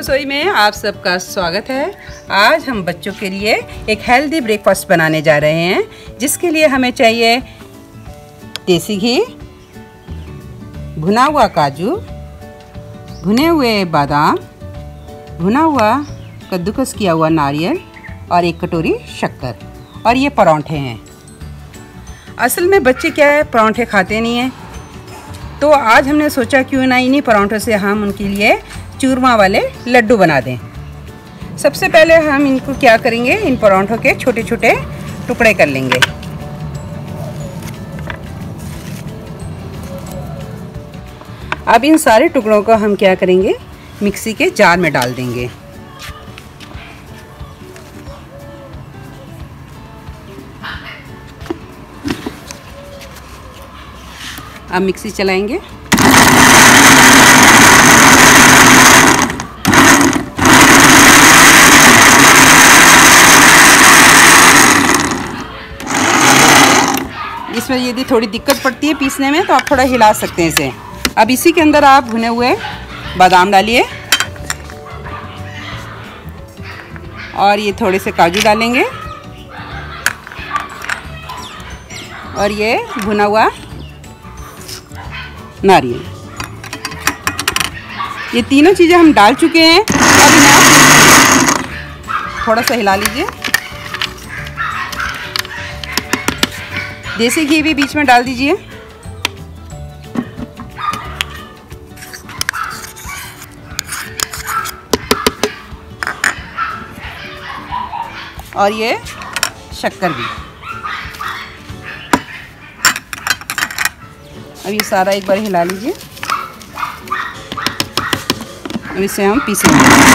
रसोई में आप सबका स्वागत है। आज हम बच्चों के लिए एक हेल्दी ब्रेकफास्ट बनाने जा रहे हैं, जिसके लिए हमें चाहिए देसी घी, भुना हुआ काजू, भुने हुए बादाम, भुना हुआ कद्दूकस किया हुआ नारियल और एक कटोरी शक्कर। और ये परांठे हैं। असल में बच्चे क्या है, परांठे खाते नहीं हैं, तो आज हमने सोचा क्यों ना इन्हीं परांठों से हम उनके लिए चूरमा वाले लड्डू बना दें। सबसे पहले हम इनको क्या करेंगे, इन परांठों के छोटे छोटे टुकड़े कर लेंगे। अब इन सारे टुकड़ों को हम क्या करेंगे, मिक्सी के जार में डाल देंगे। अब मिक्सी चलाएंगे। इसमें यदि थोड़ी दिक्कत पड़ती है पीसने में तो आप थोड़ा हिला सकते हैं इसे। अब इसी के अंदर आप भुने हुए बादाम डालिए और ये थोड़े से काजू डालेंगे और ये भुना हुआ नारियल। ये तीनों चीज़ें हम डाल चुके हैं। अब इन्हें थोड़ा सा हिला लीजिए। देसी घी भी बीच में डाल दीजिए। और ये शक्कर भी। अब ये सारा एक बार हिला लीजिए। अब इसे हम पीसेंगे।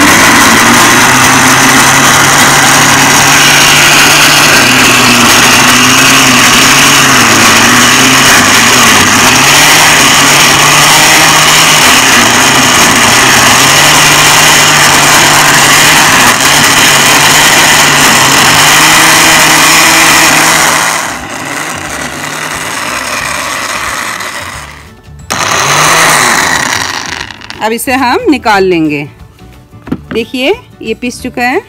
अब इसे हम निकाल लेंगे। देखिए ये पीस चुका है।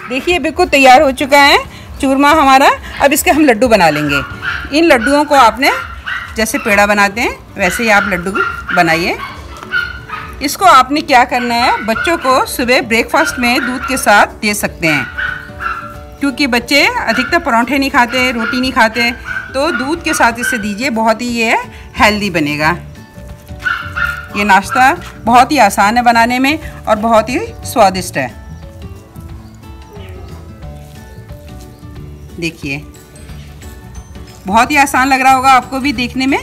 देखिए बिल्कुल तैयार हो चुका है चूरमा हमारा। अब इसके हम लड्डू बना लेंगे। इन लड्डुओं को आपने जैसे पेड़ा बनाते हैं वैसे ही आप लड्डू बनाइए। इसको आपने क्या करना है, बच्चों को सुबह ब्रेकफास्ट में दूध के साथ दे सकते हैं, क्योंकि बच्चे अधिकतर परांठे नहीं खाते, रोटी नहीं खाते, तो दूध के साथ इसे दीजिए। बहुत ही ये हेल्दी बनेगा। ये नाश्ता बहुत ही आसान है बनाने में और बहुत ही स्वादिष्ट है। देखिए बहुत ही आसान लग रहा होगा आपको भी देखने में,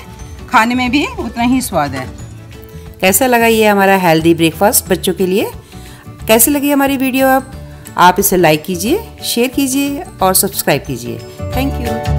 खाने में भी उतना ही स्वाद है। कैसा लगा ये हमारा हेल्दी ब्रेकफास्ट बच्चों के लिए? कैसी लगी हमारी वीडियो? आप इसे लाइक कीजिए, शेयर कीजिए और सब्सक्राइब कीजिए। Thank you.